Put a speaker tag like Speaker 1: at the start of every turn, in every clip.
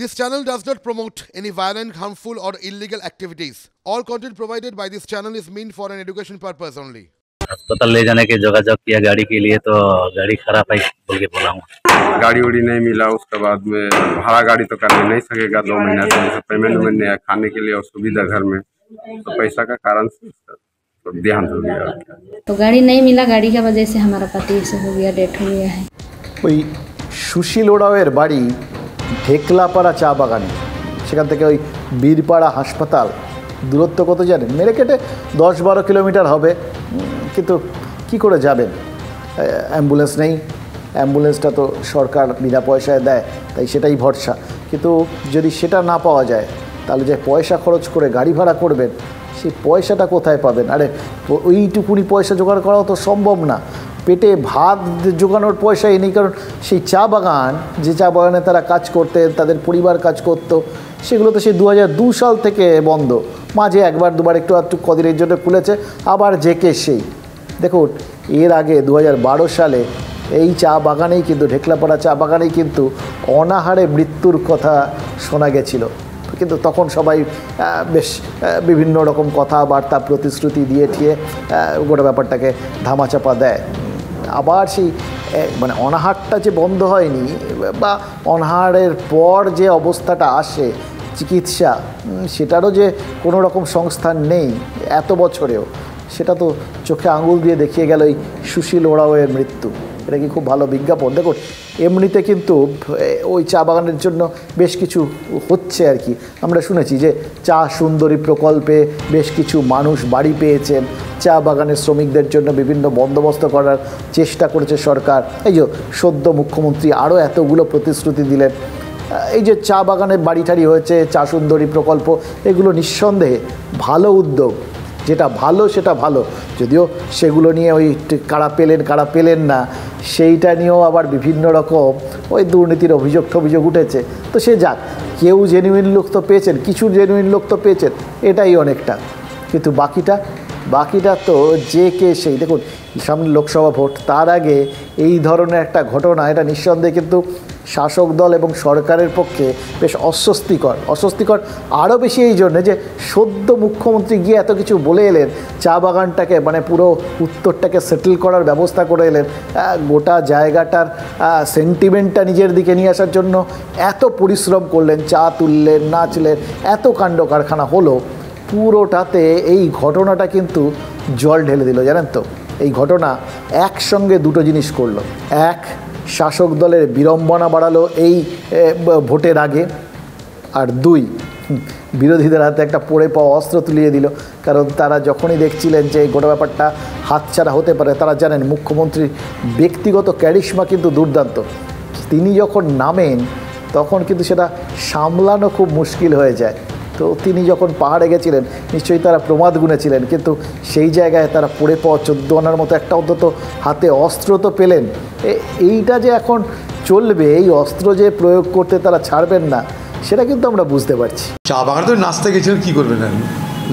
Speaker 1: This channel does not promote any violent, harmful, or illegal activities. All content provided by this channel is meant for an education purpose only.
Speaker 2: अस्पताल ले जाने की जोगाजोग किया गाड़ी के लिए, तो गाड़ी खराब है बोल के बोला हूँ।
Speaker 3: गाड़ी उड़ी नहीं मिला, उसके बाद में भाड़ा गाड़ी तो करने नहीं सकेगा 2 महीना से, जैसे पेमेंट नहीं है, खाने के लिए असुविधा घर में, तो पैसा का कारण तो ध्यान हो गया।
Speaker 4: तो गाड़ी नहीं मिला, गाड़ी की वजह से हमारा पति से हो गया, डेथ हो गया है।
Speaker 5: ওই সুশীল ওরাওয়ের বাড়ি ঢেকলাপাড়া চা বাগানে, সেখান থেকে ওই বীরপাড়া হাসপাতাল দূরত্ব কত জানেন? মেরে কেটে 10-12 কিলোমিটার হবে, কিন্তু কি করে যাবেন? অ্যাম্বুলেন্স নেই, অ্যাম্বুলেন্সটা তো সরকার বিনা পয়সায় দেয়, তাই সেটাই ভরসা। কিন্তু যদি সেটা না পাওয়া যায়, তাহলে যে পয়সা খরচ করে গাড়ি ভাড়া করবেন, সেই পয়সাটা কোথায় পাবেন? আরে ওইটুকুনি পয়সা জোগাড় করাও তো সম্ভব না, পেটে ভাত জোগানোর পয়সাই নেই। কারণ সেই চা বাগান, যে চা বাগানে তারা কাজ করতেন, তাদের পরিবার কাজ করতো, সেগুলো তো সেই 2002 সাল থেকে বন্ধ। মাঝে একবার দুবার একটু কদিনের জন্য খুলেছে, আবার জেকে সেই। দেখুন, এর আগে 2012 সালে এই চা বাগানেই কিন্তু, ঢেকলাপাড়া চা বাগানেই কিন্তু অনাহারে মৃত্যুর কথা শোনা গেছিল। কিন্তু তখন সবাই বেশ বিভিন্ন রকম কথাবার্তা প্রতিশ্রুতি দিয়ে ঠিয়ে গোটা ব্যাপারটাকে ধামাচাপা দেয়। আবার সেই মানে অনাহারটা যে বন্ধ হয়নি, বা অনাহারের পর যে অবস্থাটা আসে চিকিৎসা, সেটারও যে কোনো রকম সংস্থান নেই এত বছরেও, সেটা তো চোখে আঙুল দিয়ে দেখিয়ে গেল এই সুশীল ওরাওয়ের মৃত্যু। এটা কি খুব ভালো বিজ্ঞাপন? দেখুন, এমনিতে কিন্তু ওই চা বাগানের জন্য বেশ কিছু হচ্ছে আর কি। আমরা শুনেছি যে চা সুন্দরী প্রকল্পে বেশ কিছু মানুষ বাড়ি পেয়েছেন, চা বাগানের শ্রমিকদের জন্য বিভিন্ন বন্দোবস্ত করার চেষ্টা করেছে সরকার। এই যে সদ্য মুখ্যমন্ত্রী আরও এতগুলো প্রতিশ্রুতি দিলেন। এই যে চা বাগানের বাড়ি ঠাড়ি হয়েছে, চা সুন্দরী প্রকল্প, এগুলো নিঃসন্দেহে ভালো উদ্যোগ। যেটা ভালো সেটা ভালো, যদিও সেগুলো নিয়ে ওই কারা পেলেন না, সেইটা নিয়েও আবার বিভিন্ন রকম ওই দুর্নীতির অভিযোগ উঠেছে। তো সে যাক, কেউ জেনুইন লোক তো পেয়েছেন, কিছু জেনুইন লোক তো পেয়েছেন, এটাই অনেকটা। কিন্তু বাকিটা তো যে কে সেই। দেখুন, সামনে লোকসভা ভোট, তার আগে এই ধরনের একটা ঘটনা, এটা নিঃসন্দেহে কিন্তু শাসক দল এবং সরকারের পক্ষে বেশ অস্বস্তিকর আরও বেশি এই জন্যে যে সদ্য মুখ্যমন্ত্রী গিয়ে এত কিছু বলে এলেন, চা বাগানটাকে মানে পুরো উত্তরটাকে সেটেল করার ব্যবস্থা করে এলেন, গোটা জায়গাটার সেন্টিমেন্টটা নিজের দিকে নিয়ে আসার জন্য এত পরিশ্রম করলেন, চা তুললেন, নাচলেন, এত কাণ্ড কারখানা হলো, পুরোটাতে এই ঘটনাটা কিন্তু জল ঢেলে দিল। জানেন তো, এই ঘটনা একসঙ্গে দুটো জিনিস করলো। এক, শাসক দলের বিড়ম্বনা বাড়ালো এই ভোটের আগে, আর 2, বিরোধীদের হাতে একটা পড়ে পাওয়া অস্ত্র তুলিয়ে দিল। কারণ তারা যখনই দেখছিলেন যে এই গোটা ব্যাপারটা হাতছাড়া হতে পারে, তারা জানেন মুখ্যমন্ত্রীর ব্যক্তিগত ক্যারিশমা কিন্তু দুর্দান্ত। তিনি যখন নামেন তখন কিন্তু সেটা সামলানো খুব মুশকিল হয়ে যায়। তো তিনি যখন পাহাড়ে গেছিলেন, নিশ্চয়ই তারা প্রমাদ গুনেছিলেন, কিন্তু সেই জায়গায় তারা পড়ে পাওয়া 14 আনার মতো একটা অন্তত হাতে অস্ত্র তো পেলেন। এইটা যে এখন চলবে, এই অস্ত্র যে প্রয়োগ করতে তারা ছাড়বেন না, সেটা কিন্তু আমরা বুঝতে পারছি।
Speaker 6: চা বাগানে তো নাচতে গেছিলেন, কী করবেন?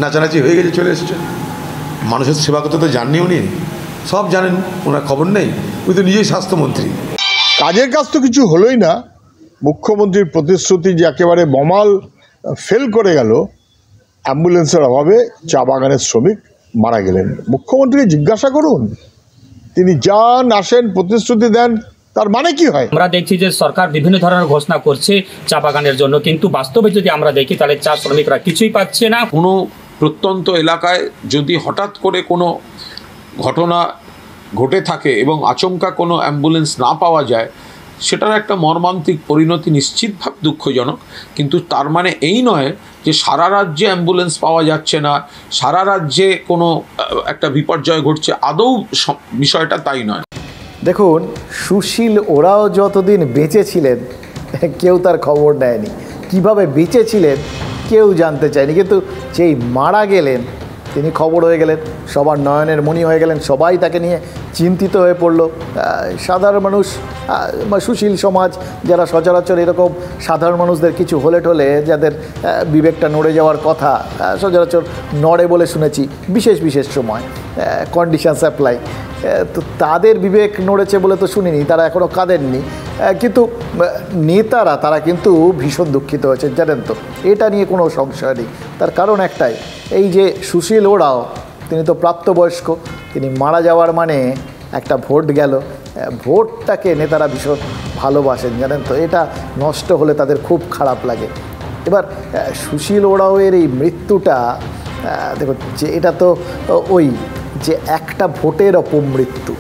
Speaker 6: নাচানাচি হয়ে গেছে, চলে এসছে। মানুষের সেবা করতে তো জাননি উনি, সব জানেন, ওনার খবর নেই। উনি তো নিজেই স্বাস্থ্যমন্ত্রী।
Speaker 7: কাজের কাজ তো কিছু হলোই না। মুখ্যমন্ত্রীর প্রতিশ্রুতি যে একেবারে বমাল ফেল করে গেল, অ্যাম্বুলেন্সের অভাবে চা বাগানের শ্রমিক মারা গেলেন। মুখ্যমন্ত্রীকে জিজ্ঞাসা করুন, তিনি যান আসেন প্রতিশ্রুতি দেন, তার মানে কি হয়?
Speaker 8: আমরা দেখছি যে সরকার বিভিন্ন ধরনের ঘোষণা করছে চা বাগানের জন্য, কিন্তু বাস্তবে যদি আমরা দেখি তাহলে চা শ্রমিকরা কিছুই পাচ্ছে না।
Speaker 9: কোনো প্রত্যন্ত এলাকায় যদি হঠাৎ করে কোনো ঘটনা ঘটে থাকে এবং আচমকা কোনো অ্যাম্বুলেন্স না পাওয়া যায়, সেটার একটা মর্মান্তিক পরিণতি নিশ্চিতভাবে দুঃখজনক। কিন্তু তার মানে এই নয় যে সারা রাজ্যে অ্যাম্বুলেন্স পাওয়া যাচ্ছে না, সারা রাজ্যে কোনো একটা বিপর্যয় ঘটছে, আদৌ বিষয়টা তাই নয়।
Speaker 5: দেখুন, সুশীল ওরাও যতদিন বেঁচে ছিলেন কেউ তার খবর নেয়নি, কিভাবে বেঁচে ছিলেন কেউ জানতে চায়নি। কিন্তু যেই মারা গেলেন, তিনি খবর হয়ে গেলেন, সবার নয়নের মণি হয়ে গেলেন, সবাই তাকে নিয়ে চিন্তিত হয়ে পড়ল। সাধারণ মানুষ, সুশীল সমাজ, যারা সচরাচর এরকম সাধারণ মানুষদের কিছু হলে ঠলে যাদের বিবেকটা নড়ে যাওয়ার কথা, সচরাচর নড়ে বলে শুনেছি বিশেষ সময়, কন্ডিশনস অ্যাপ্লাই, তো তাদের বিবেক নড়েছে বলে তো শুনিনি, তারা এখনও কাঁদেননি, কিন্তু নেতারা তারা কিন্তু ভীষণ দুঃখিত হয়েছে, জানেন তো, এটা নিয়ে কোনো সংশয় নেই। তার কারণ একটাই, এই যে সুশীল ওরাও, তিনি তো প্রাপ্তবয়স্ক, তিনি মারা যাওয়ার মানে একটা ভোট গেল, ভোটটাকে নেতারা ভীষণ ভালোবাসেন, জানেন তো, এটা নষ্ট হলে তাদের খুব খারাপ লাগে। এবার সুশীল ওরাওয়ের এই মৃত্যুটা দেখুন, যে এটা তো ওই যে একটা ভোটের অপমৃত্যু,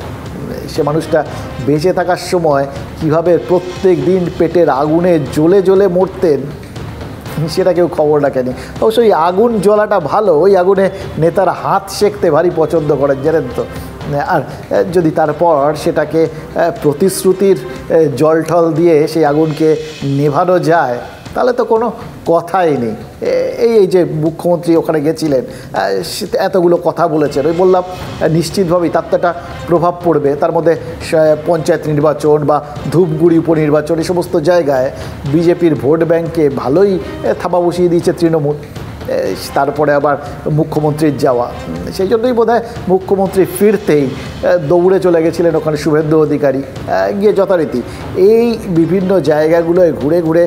Speaker 5: সে মানুষটা বেঁচে থাকার সময় কিভাবে প্রত্যেক দিন পেটের আগুনে জ্বলে জ্বলে মরতেন সেটা কেউ খবর রাখেনি। অবশ্য ওই আগুন জ্বলাটা ভালো, ওই আগুনে নেতারা হাত সেঁকতে ভারী পছন্দ করেন, জানেন তো। আর যদি তারপর সেটাকে প্রতিশ্রুতির জলঠল দিয়ে সেই আগুনকে নেভানো যায় তাহলে তো কোনো কথাই নেই। এই যে মুখ্যমন্ত্রী ওখানে গেছিলেন, এতগুলো কথা বলেছেন, ওই বললাম নিশ্চিতভাবেই তার তো একটা প্রভাব পড়বে। তার মধ্যে পঞ্চায়েত নির্বাচন বা ধূপগুড়ি উপনির্বাচন, এই সমস্ত জায়গায় বিজেপির ভোট ব্যাংকে ভালোই থাবা বসিয়ে দিয়েছে তৃণমূল। তারপরে আবার মুখ্যমন্ত্রীর যাওয়া, সেই জন্যই বোধহয় মুখ্যমন্ত্রী ফিরতেই দৌড়ে চলে গেছিলেন ওখানে শুভেন্দু অধিকারী, গিয়ে যথারীতি এই বিভিন্ন জায়গাগুলোয় ঘুরে ঘুরে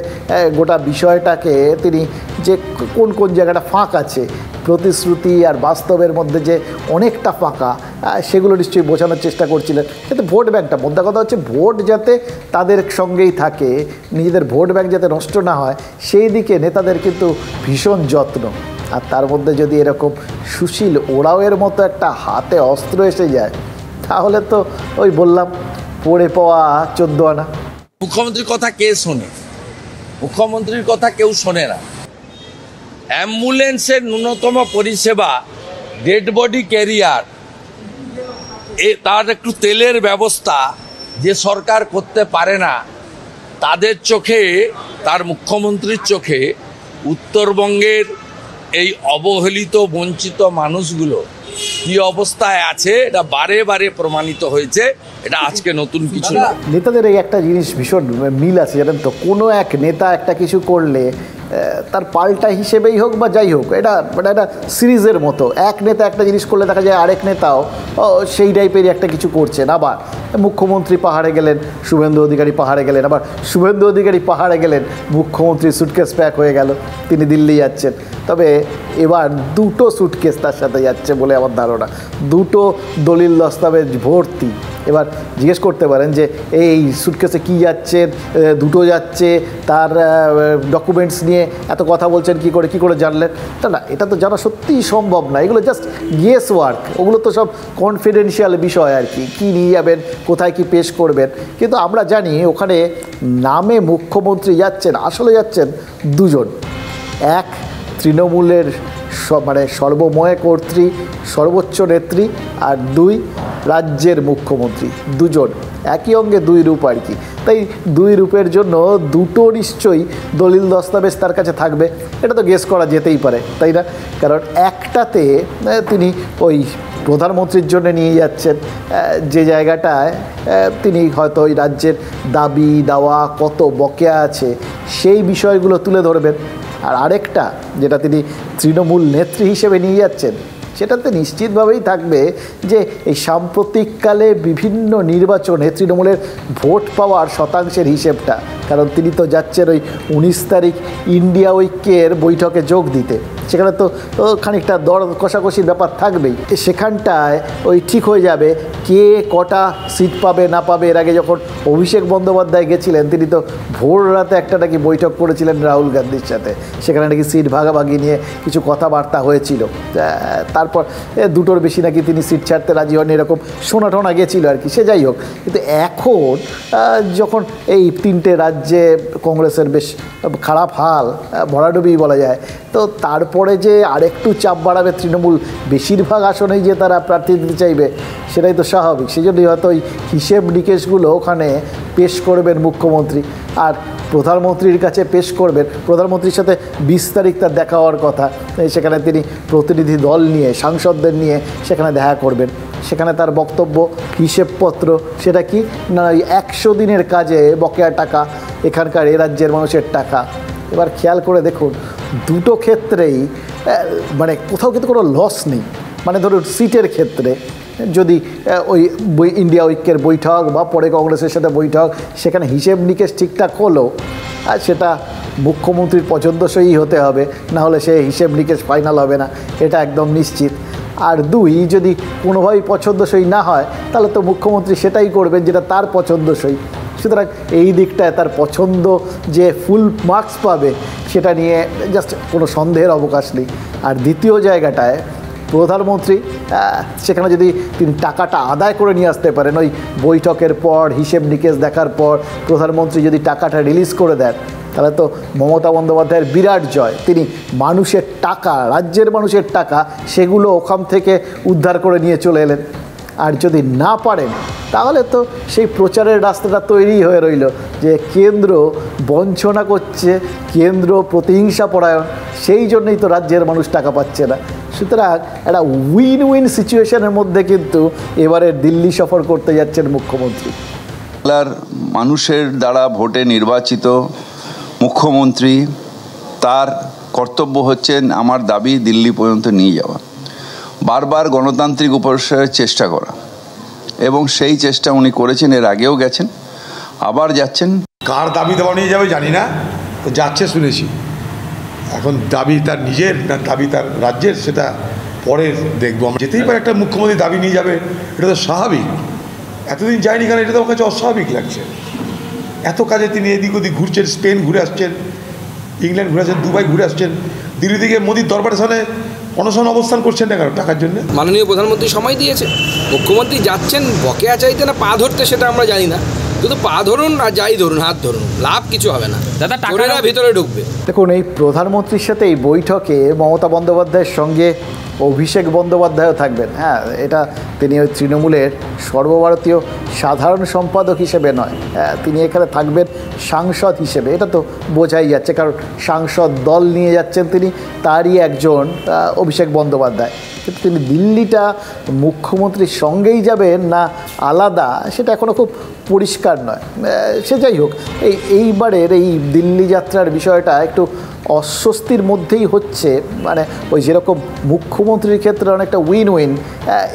Speaker 5: গোটা বিষয়টাকে তিনি যে কোন কোন জায়গাটা ফাঁক আছে, প্রতিশ্রুতি আর বাস্তবের মধ্যে যে অনেকটা ফাঁকা, সেগুলো নিশ্চয়ই বোঝানোর চেষ্টা করছিলেন। কিন্তু ভোট ব্যাংকটা, মোদ্দা কথা হচ্ছে ভোট যাতে তাদের সঙ্গেই থাকে, নিজেদের ভোট ব্যাংক যাতে নষ্ট না হয়, সেই দিকে নেতাদের কিন্তু ভীষণ যত্ন। আর তার মধ্যে যদি এরকম সুশীল ওরাওয়ের মতো একটা হাতে অস্ত্র এসে যায় তাহলে তো ওই বললাম পড়ে পাওয়া 14 আনা।
Speaker 10: মুখ্যমন্ত্রীর কথা কে শোনে? মুখ্যমন্ত্রীর কথা কেউ শোনে না। অ্যাম্বুলেন্সের ন্যূনতম পরিষেবা, ডেড বডি ক্যারিয়ার, তার একটু তেলের ব্যবস্থা যে সরকার করতে পারে না, তাদের চোখে, তার মুখ্যমন্ত্রীর চোখে উত্তরবঙ্গের এই অবহেলিত বঞ্চিত মানুষগুলো কি অবস্থায় আছে এটা বারে বারে প্রমাণিত হয়েছে। এটা আজকে নতুন কিছু না।
Speaker 5: নেতাদের এই একটা জিনিস ভীষণ মিল আছে, জানেন তো, কোনো এক নেতা একটা কিছু করলে তার পাল্টা হিসেবেই হোক বা যাই হোক, এটা একটা সিরিজের মতো। এক নেতা একটা জিনিস করলে দেখা যায় আরেক নেতাও সেই টাইপেরই একটা কিছু করছেন। আবার মুখ্যমন্ত্রী পাহাড়ে গেলেন, শুভেন্দু অধিকারী পাহাড়ে গেলেন, আবার শুভেন্দু অধিকারী পাহাড়ে গেলেন, মুখ্যমন্ত্রী সুটকেস প্যাক হয়ে গেল, তিনি দিল্লি যাচ্ছেন। তবে এবার দুটো সুটকেস তার সাথে যাচ্ছে বলে আমার ধারণা, দুটো দলিল দস্তাবেজ ভর্তি। এবার জিজ্ঞেস করতে পারেন যে এই সুটকেসে কী যাচ্ছে, দুটো যাচ্ছে, তার ডকুমেন্টস নিয়ে এত কথা বলছেন কী করে জানলেন? না, এটা তো জানা সত্যিই সম্ভব না, এগুলো জাস্ট গেস ওয়ার্ক, ওগুলো তো সব কনফিডেন্সিয়াল বিষয় আর কি, কী নিয়ে যাবেন, কোথায় কি পেশ করবেন। কিন্তু আমরা জানি ওখানে নামে মুখ্যমন্ত্রী যাচ্ছেন, আসলে যাচ্ছেন দুজন, এক তৃণমূলের মানে সর্বময় কর্ত্রী, সর্বোচ্চ নেত্রী, আর দুই রাজ্যের মুখ্যমন্ত্রী, দুজন একই অঙ্গে দুই রূপ আর কি। তাই দুই রূপের জন্য দুটো নিশ্চয়ই দলিল দস্তাবেজ তার কাছে থাকবে, এটা তো গেস করা যেতেই পারে, তাই না? কারণ একটাতে তিনি ওই প্রধানমন্ত্রীর জন্য নিয়ে যাচ্ছেন, যে জায়গাটায় তিনি হয়তো ওই রাজ্যের দাবি দাওয়া কত বকেয়া আছে সেই বিষয়গুলো তুলে ধরবেন। আর আরেকটা যেটা তিনি তৃণমূল নেত্রী হিসেবে নিয়ে যাচ্ছেন, সেটাতে নিশ্চিতভাবেই থাকবে যে এই সাম্প্রতিককালে বিভিন্ন নির্বাচনে তৃণমূলের ভোট পাওয়ার শতাংশের হিসেবটা। কারণ তিনি তো যাচ্ছেন ওই 19 তারিখ ইন্ডিয়া ঐক্যের বৈঠকে যোগ দিতে, সেখানে তো খানিকটা দর কষাকষির ব্যাপার থাকবেই। সেখানটায় ওই ঠিক হয়ে যাবে কে কটা সিট পাবে না পাবে। এর আগে যখন অভিষেক বন্দ্যোপাধ্যায় গেছিলেন, তিনি তো ভোর রাতে একটা নাকি বৈঠক করেছিলেন রাহুল গান্ধীর সাথে, সেখানে নাকি সিট ভাগাভাগি নিয়ে কিছু কথাবার্তা হয়েছিল। তারপর দুটোর বেশি নাকি তিনি সিট ছাড়তে রাজি হন, এরকম শোনা টোনা গেছিলো আর কি। সে যাই হোক, কিন্তু এখন যখন এই তিনটে রাজ্যে কংগ্রেসের বেশ খারাপ হাল, ভরাডুবি বলা যায়, তো তারপরে যে আরেকটু চাপ বাড়াবে তৃণমূল, বেশিরভাগ আসনেই যে তারা প্রার্থী দিতে চাইবে, সেটাই তো স্বাভাবিক। সেই জন্যই হয়তো ওই হিসেব নিকেশগুলো ওখানে পেশ করবেন মুখ্যমন্ত্রী, আর প্রধানমন্ত্রীর কাছে পেশ করবেন। প্রধানমন্ত্রীর সাথে 20 তারিখ তার দেখা হওয়ার কথা, সেখানে তিনি প্রতিনিধি দল নিয়ে, সাংসদদের নিয়ে সেখানে দেখা করবেন। সেখানে তার বক্তব্য, হিসেবপত্র, সেটা কি না, 100 দিনের কাজে বকেয়া টাকা, এখানকার এ রাজ্যের মানুষের টাকা। এবার খেয়াল করে দেখুন, দুটো ক্ষেত্রেই মানে কোথাও কিন্তু কোনো লস নেই। মানে ধরুন সিটের ক্ষেত্রে যদি ওই ইন্ডিয়া ঐক্যের বৈঠক বা পরে কংগ্রেসের সাথে বৈঠক, সেখানে হিসেব নিকেশ ঠিকঠাক হলো, আর সেটা মুখ্যমন্ত্রীর পছন্দসই হতে হবে, না হলে সে হিসেব নিকেশ ফাইনাল হবে না, এটা একদম নিশ্চিত। আর দুই, যদি কোনোভাবেই পছন্দসই না হয় তাহলে তো মুখ্যমন্ত্রী সেটাই করবেন যেটা তার পছন্দসই। সুতরাং এই দিকটায় তার পছন্দ যে ফুল মার্কস পাবে সেটা নিয়ে জাস্ট কোনো সন্দেহের অবকাশ নেই। আর দ্বিতীয় জায়গাটায় প্রধানমন্ত্রী, সেখানে যদি তিনি টাকাটা আদায় করে নিয়ে আসতে পারেন, ওই বৈঠকের পর হিসেব নিকেশ দেখার পর প্রধানমন্ত্রী যদি টাকাটা রিলিজ করে দেন, তাহলে তো মমতা বন্দ্যোপাধ্যায়ের বিরাট জয়। তিনি মানুষের টাকা, রাজ্যের মানুষের টাকা, সেগুলো ওখান থেকে উদ্ধার করে নিয়ে চলে এলেন। আর যদি না পারেন তাহলে তো সেই প্রচারের রাস্তাটা তৈরি হয়ে রইল যে কেন্দ্র বঞ্চনা করছে, কেন্দ্র প্রতিহিংসা পরায়ণ, সেই জন্যই তো রাজ্যের মানুষ টাকা পাচ্ছে না। সুতরাং একটা উইন উইন সিচুয়েশনের মধ্যে কিন্তু এবারে দিল্লি সফর করতে যাচ্ছেন মুখ্যমন্ত্রী।
Speaker 11: বাংলার মানুষের দ্বারা ভোটে নির্বাচিত মুখ্যমন্ত্রী, তার কর্তব্য হচ্ছে আমার দাবি দিল্লি পর্যন্ত নিয়ে যাওয়া, বারবার গণতান্ত্রিক উপসরের চেষ্টা করা, এবং সেই চেষ্টা উনি করেছেন, এর আগেও গেছেন, আবার যাচ্ছেন।
Speaker 6: কার দাবি দেওয়া নিয়ে যাবে জানি না, তো যাচ্ছে শুনেছি। এখন দাবি তার নিজের না দাবি তার রাজ্যের, সেটা পরে দেখবো। আমরা যেতেই পারে, একটা মুখ্যমন্ত্রী দাবি নিয়ে যাবে, এটা তো স্বাভাবিক। এতদিন যায়নি কেন, এটা তো আমার কাছে অস্বাভাবিক লাগছে। এত কাজে তিনি এদিক ওদিক ঘুরছেন, স্পেন ঘুরে আসছেন, ইংল্যান্ড ঘুরে আসছেন, দুবাই ঘুরে আসছেন, দিল্লি থেকে মোদির দরবারের সামনে অনশন অবস্থান করছেন না কেন? টাকার জন্য।
Speaker 12: মাননীয় প্রধানমন্ত্রী সময় দিয়েছে, মুখ্যমন্ত্রী যাচ্ছেন বকেয়া চাইতে না পা ধরতে, সেটা আমরা জানি না, শুধু পা ধরুন আর যাই ধরুন, হাত ধরুন, লাভ কিছু হবে না, দাদা টাকাটা ভিতরে ঢুকবে।
Speaker 5: দেখুন, এই প্রধানমন্ত্রীর সাথে এই বৈঠকে মমতা বন্দ্যোপাধ্যায়ের সঙ্গে অভিষেক বন্দ্যোপাধ্যায়ও থাকবেন। হ্যাঁ, এটা তিনি ওই তৃণমূলের সর্বভারতীয় সাধারণ সম্পাদক হিসেবে নয়, তিনি এখানে থাকবেন সাংসদ হিসেবে। এটা তো বোঝাই যাচ্ছে, কারণ সাংসদ দল নিয়ে যাচ্ছেন তিনি, তারই একজন অভিষেক বন্দ্যোপাধ্যায়। কিন্তু তিনি দিল্লিটা মুখ্যমন্ত্রীর সঙ্গেই যাবেন না আলাদা, সেটা এখনও খুব পরিষ্কার নয়। সে যাই হোক, এইবারের এই দিল্লি যাত্রার বিষয়টা একটু অস্বস্তির মধ্যেই হচ্ছে। মানে ওই যেরকম মুখ্যমন্ত্রীর ক্ষেত্রে অনেকটা উইন উইন,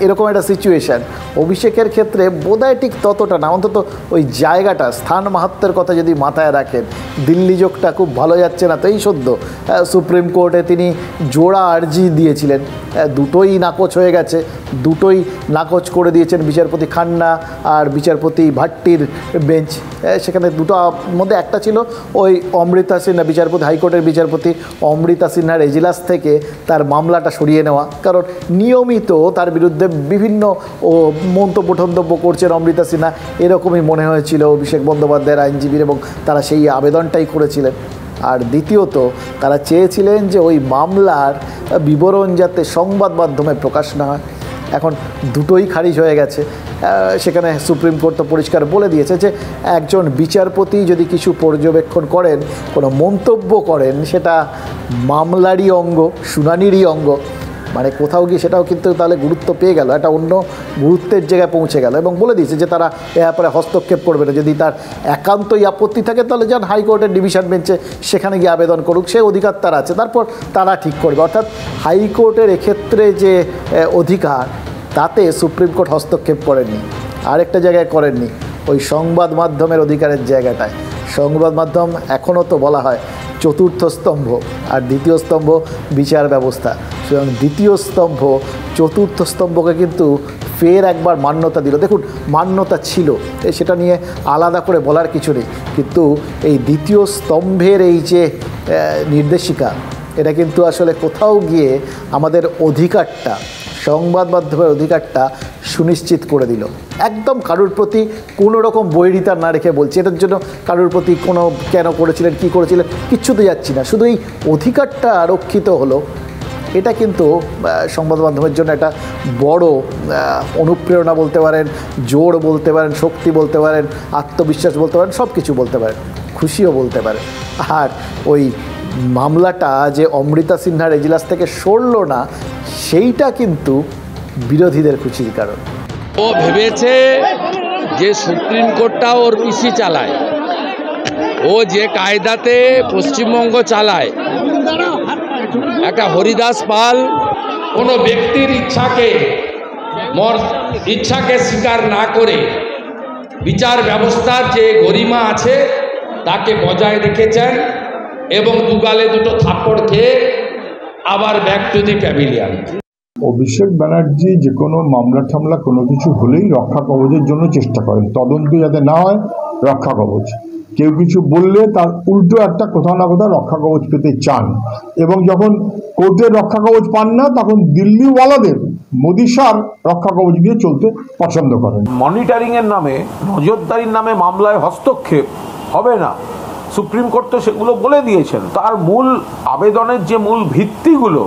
Speaker 5: এরকম একটা সিচুয়েশান, অভিষেকের ক্ষেত্রে বোধহয় ঠিক ততটা না। অন্তত ওই জায়গাটা, স্থান মাহাত্ম্যের কথা যদি মাথায় রাখেন, দিল্লি যোগটা খুব ভালো যাচ্ছে না। তো এই সদ্য সুপ্রিম কোর্টে তিনি জোড়া আর্জি দিয়েছিলেন, দুটোই নাকচ হয়ে গেছে, দুটোই নাকচ করে দিয়েছেন বিচারপতি খান্না আর বিচারপতি ভাট্টির বেঞ্চ। সেখানে দুটো মধ্যে একটা ছিল ওই অমৃতা সিনহা, বিচারপতি, হাইকোর্টের বিচারপতি অমৃতা সিনহার এজলাস থেকে তার মামলাটা সরিয়ে নেওয়া, কারণ নিয়মিত তার বিরুদ্ধে বিভিন্ন মন্তব্য টন্তব্য করছেন অমৃতা সিনহা, এরকমই মনে হয়েছিল অভিষেক বন্দ্যোপাধ্যায়ের আইনজীবীর, এবং তারা সেই আবেদনটাই করেছিলেন। আর দ্বিতীয়ত, তারা চেয়েছিলেন যে ওই মামলার বিবরণ যাতে সংবাদ মাধ্যমে প্রকাশ না হয়। এখন দুটোই খারিজ হয়ে গেছে। সেখানে সুপ্রিম কোর্ট তো পরিষ্কার বলে দিয়েছে যে একজন বিচারপতি যদি কিছু পর্যবেক্ষণ করেন, কোনো মন্তব্য করেন, সেটা মামলারই অঙ্গ, শুনানিরই অঙ্গ। মানে কোথাও গিয়ে সেটাও কিন্তু তাহলে গুরুত্ব পেয়ে গেল, একটা অন্য গুরুত্বের জায়গায় পৌঁছে গেল, এবং বলে দিয়েছে যে তারা এ ব্যাপারে হস্তক্ষেপ করবে না। যদি তার একান্তই আপত্তি থাকে তাহলে যান হাইকোর্টের ডিভিশন বেঞ্চে, সেখানে গিয়ে আবেদন করুক, সে অধিকার তার আছে, তারপর তারা ঠিক করবে। অর্থাৎ হাইকোর্টের এক্ষেত্রে যে অধিকার, তাতে সুপ্রিম কোর্ট হস্তক্ষেপ করেননি। আরেকটা জায়গায় করেননি, ওই সংবাদ মাধ্যমের অধিকারের জায়গাটায়। সংবাদ মাধ্যম এখনও তো বলা হয় চতুর্থ স্তম্ভ, আর দ্বিতীয় স্তম্ভ বিচার ব্যবস্থা। সুতরাং দ্বিতীয় স্তম্ভ চতুর্থ স্তম্ভকে কিন্তু ফের একবার মান্যতা দিল। দেখুন, মান্যতা ছিল, সেটা নিয়ে আলাদা করে বলার কিছু নেই, কিন্তু এই দ্বিতীয় স্তম্ভের এই যে নির্দেশিকা, এটা কিন্তু আসলে কোথাও গিয়ে আমাদের অধিকারটা, সংবাদ মাধ্যমের অধিকারটা সুনিশ্চিত করে দিল। একদম কারোর প্রতি কোনো রকম বৈরিতা না রেখে বলছি, এটার জন্য কারোর প্রতি কোনো কেন করেছিলেন, কি করেছিলেন, কিচ্ছুতে যাচ্ছি না, শুধু এই অধিকারটা রক্ষিত হলো। এটা কিন্তু সংবাদ মাধ্যমের জন্য একটা বড় অনুপ্রেরণা বলতে পারেন, জোর বলতে পারেন, শক্তি বলতে পারেন, আত্মবিশ্বাস বলতে পারেন, সব কিছু বলতে পারেন, খুশিও বলতে পারেন। আর ওই মামলাটা যে অমৃতা সিনহার এজলাস থেকে সরল না, সেইটা কিন্তু বিরোধীদের খুশির কারণ।
Speaker 10: ও ভেবেছে যে সুপ্রিম কোর্টটা ওর পিসি চালায়, ও যে কায়দাতে পশ্চিমবঙ্গ চালায়, একটা হরিদাস পাল কোনো ব্যক্তির ইচ্ছাকে মোর ইচ্ছাকে স্বীকার না করে বিচার ব্যবস্থার যে গরিমা আছে তাকে বজায় রেখেছেন এবং দুগালে দুটো থাপ্পড় খেয়ে আবার back to the pavilion.
Speaker 7: Abhishek Banerjee যে কোনো মামলা টামলা কোনো কিছু হলেই রক্ষা কবচের জন্য চেষ্টা করেন, তদন্ত যাতে না হয় রক্ষা কবচ। কেউ কিছু বললে তার উল্টো একটা কোথাও না কোথাও রক্ষা কবচ পেতে চান, এবং যখন কোর্টের রক্ষা কবচ পান না তখন দিল্লিওয়ালাদের মোদি সার রক্ষা কবচ দিয়ে চলতে পছন্দ করেন।
Speaker 9: মনিটরিংয়ের নামে, নজরদারির নামে মামলায় হস্তক্ষেপ হবে না, সুপ্রিম কোর্ট তো সেগুলো বলে দিয়েছেন। তার মূল আবেদনের যে মূল ভিত্তিগুলো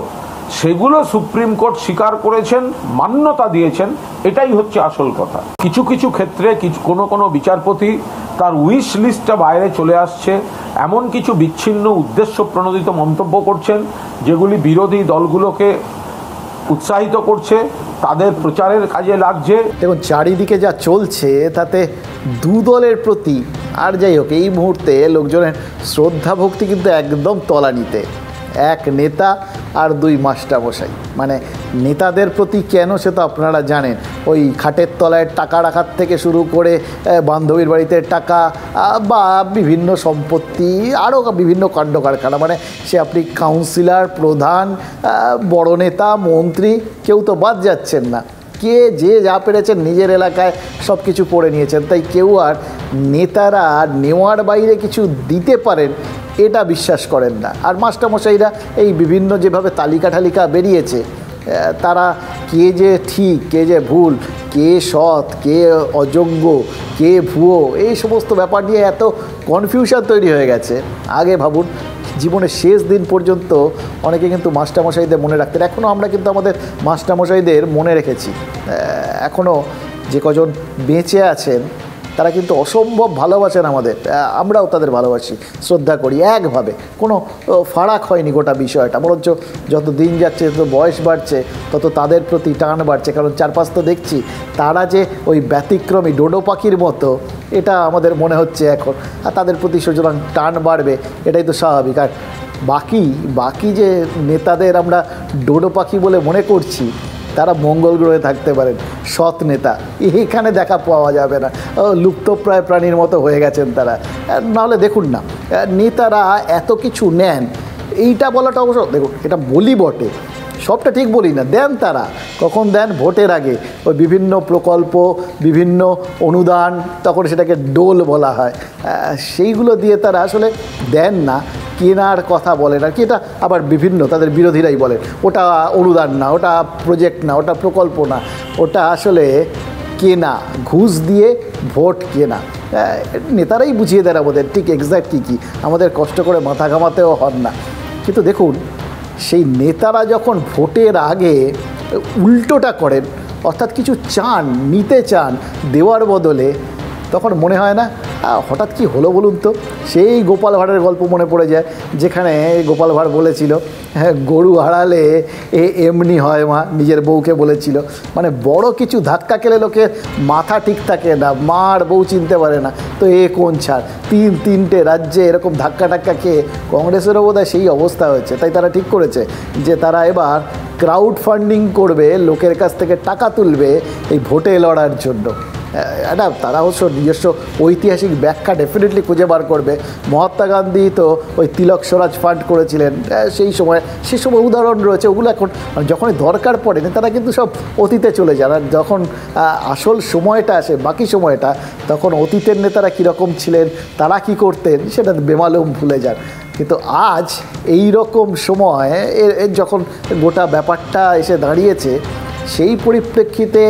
Speaker 9: সেগুলো সুপ্রিম কোর্ট স্বীকার করেছেন, মান্যতা দিয়েছেন, এটাই হচ্ছে আসল কথা। কিছু কিছু ক্ষেত্রে কোনো বিচারপতি তার উইশ লিস্টটা বাইরে চলে আসছে, এমন কিছু বিচ্ছিন্ন উদ্দেশ্য প্রণোদিত মন্তব্য করছেন যেগুলি বিরোধী দলগুলোকে উৎসাহিত করছে, তাদের প্রচারের কাজে লাগছে।
Speaker 5: দেখুন চারিদিকে যা চলছে তাতে দু দলের প্রতি, আর যাই হোক এই মুহূর্তে লোকজনের শ্রদ্ধা ভক্তি কিন্তু একদম তলানিতে। এক নেতা আর দুই মাস্টারমশাই, মানে নেতাদের প্রতি কেন সে তো আপনারা জানেন, ওই খাটের তলায় টাকা রাখার থেকে শুরু করে বান্ধবীর বাড়িতে টাকা বা বিভিন্ন সম্পত্তি, আরও বিভিন্ন কাণ্ড কারখানা, মানে সে আপনি কাউন্সিলর, প্রধান, বড় নেতা, মন্ত্রী, কেউ তো বাদ যাচ্ছেন না। কে যে যা পেরেছেন নিজের এলাকায় সব কিছু করে নিয়েছেন, তাই কেউ আর নেতারা নেওয়ার বাইরে কিছু দিতে পারেন এটা বিশ্বাস করেন না। আর মাস্টারমশাইরা এই বিভিন্ন যেভাবে তালিকা ঠালিকা বেরিয়েছে, তারা কে যে ঠিক কে যে ভুল, কে সৎ কে অযোগ্য কে ভুয়ো, এই সমস্ত ব্যাপার নিয়ে এত কনফিউশন তৈরি হয়ে গেছে। আগে ভাবুন জীবনের শেষ দিন পর্যন্ত অনেকে কিন্তু মাস্টারমশাইদের মনে রাখতেন, এখনও আমরা কিন্তু আমাদের মাস্টারমশাইদের মনে রেখেছি। এখনও যে কজন বেঁচে আছেন তারা কিন্তু অসম্ভব ভালোবাসেন আমাদের, আমরাও তাদের ভালোবাসি, শ্রদ্ধা করি একভাবে, কোনো ফারাক হয়নি গোটা বিষয়টা। বরঞ্চ যত দিন যাচ্ছে, যত বয়স বাড়ছে, তত তাদের প্রতি টান বাড়ছে। কারণ চারপাশ তো দেখছি তারা যে ওই ব্যতিক্রমী ডোডো পাখির মতো, এটা আমাদের মনে হচ্ছে এখন, আর তাদের প্রতি সুতরাং টান বাড়বে, এটাই তো স্বাভাবিক। আর বাকি যে নেতাদের আমরা ডোডো পাখি বলে মনে করছি, তারা মঙ্গল গ্রহে থাকতে পারেন, সৎ নেতা এখানে দেখা পাওয়া যাবে না, লুপ্তপ্রায় প্রাণীর মতো হয়ে গেছেন তারা। নাহলে দেখুন না, নেতারা এত কিছু নেন, এইটা বলাটা অবশ্য দেখুন এটা বলি বটে, সবটা ঠিক বলি না, দেন তারা কখন দেন, ভোটের আগে ওই বিভিন্ন প্রকল্প, বিভিন্ন অনুদান, তখন সেটাকে ডোল বলা হয়, সেইগুলো দিয়ে তারা আসলে দেন না, কেনার কথা বলেন। আর কি এটা আবার বিভিন্ন তাদের বিরোধীরাই বলেন ওটা অনুদান না, ওটা প্রজেক্ট না, ওটা প্রকল্প না, ওটা আসলে কেনা, ঘুষ দিয়ে ভোট কেনা। নেতারাই বুঝিয়ে দেন আমাদের ঠিক এক্স্যাক্ট কী আমাদের কষ্ট করে মাথা ঘামাতেও হন না। কিন্তু দেখুন সেই নেতারা যখন ভোটের আগে উল্টোটা করেন, অর্থাৎ কিছু চান, নিতে চান দেওয়ার বদলে, তখন মনে হয় না হঠাৎ কি হলো বলুন তো? সেই গোপাল ভাঁড়ের গল্প মনে পড়ে যায়, যেখানে গোপাল ভাঁড় বলেছিল গরু হারালে এমনি হয় মা, নিজের বউকে বলেছিল। মানে বড় কিছু ধাক্কা খেলে লোকের মাথা ঠিক থাকে না, মা আর বউ চিনতে পারে না, তো কোন ছাড়, তিনটে রাজ্যে এরকম ধাক্কা খেয়ে কংগ্রেসেরও বোধহয় সেই অবস্থা হয়েছে। তাই তারা ঠিক করেছে যে তারা এবার ক্রাউড ফান্ডিং করবে, লোকের কাছ থেকে টাকা তুলবে এই ভোটে লড়ার জন্য। এটা তারা অবশ্য নিজস্ব ঐতিহাসিক ব্যাখ্যা ডেফিনেটলি খুঁজে বার করবে। মহাত্মা গান্ধী তো ওই তিলক স্বরাজ ফান্ড করেছিলেন সেই সময়, সেসব উদাহরণ রয়েছে। ওগুলো এখন যখনই দরকার পড়ে তারা কিন্তু সব অতীতে চলে যান, আর যখন আসল সময়টা আসে, বাকি সময়টা, তখন অতীতের নেতারা কীরকম ছিলেন, তারা কি করতেন, সেটা বেমালুম ভুলে যান। কিন্তু আজ এই রকম সময় যখন গোটা ব্যাপারটা এসে দাঁড়িয়েছে, সেই পরিপ্রেক্ষিতে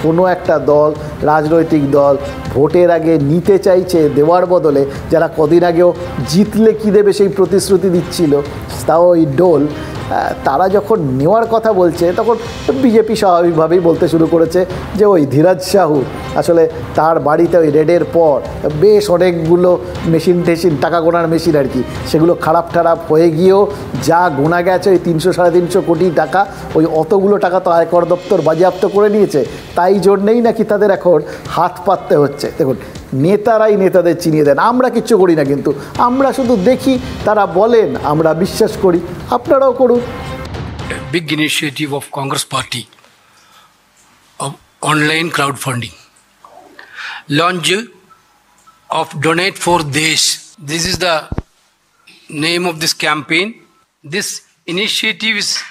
Speaker 5: কোনো একটা দল, রাজনৈতিক দল ভোটের আগে নিতে চাইছে দেওয়ার বদলে, যারা কদিন আগেও জিতলে কী দেবে সেই প্রতিশ্রুতি দিচ্ছিল, তাও ওই ডোল, তারা যখন নেওয়ার কথা বলছে, তখন বিজেপি স্বাভাবিকভাবেই বলতে শুরু করেছে যে ওই ধীরাজ সাহু আসলে তার বাড়িতে ওই রেডের পর বেশ অনেকগুলো মেশিন টাকা গোনার মেশিন আর কি, সেগুলো খারাপ হয়ে গিয়েও যা গোনা গেছে ওই 300-350 কোটি টাকা, ওই অতগুলো টাকা তো আয়কর দপ্তর বাজেয়াপ্ত করে নিয়েছে। তাই জন্যেই নাকি তাদের এখন হাত পাততে হচ্ছে। দেখুন নেতারাই নেতাদের চিনিয়ে দেন, আমরা কিচ্ছু করি না, কিন্তু আমরা শুধু দেখি, তারা বলেন, আমরা বিশ্বাস করি, আপনারাও করুন।
Speaker 13: Big initiative of Congress party of online crowdfunding. Launch of Donate for Desh. This is the name of this campaign. This initiative is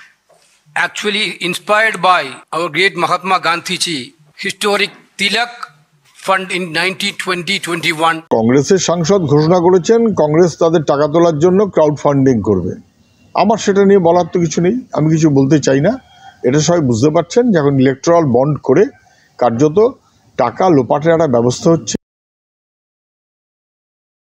Speaker 13: actually inspired by our great Mahatma Gandhi ji historic Tilak Fund in 1920-21.
Speaker 7: কংগ্রেসের সাংসদ ঘোষণা করেছেন কংগ্রেস তাদের টাকা তোলার জন্য crowd funding করবে। আমার সেটা নিয়ে বলার তো কিছু নেই, আমি কিছু বলতে চাই না। এটা সবাই বুঝতে পারছেন যখন ইলেকট্রাল বন্ড করে কার্যত টাকা লোপাটের একটা ব্যবস্থা হচ্ছে।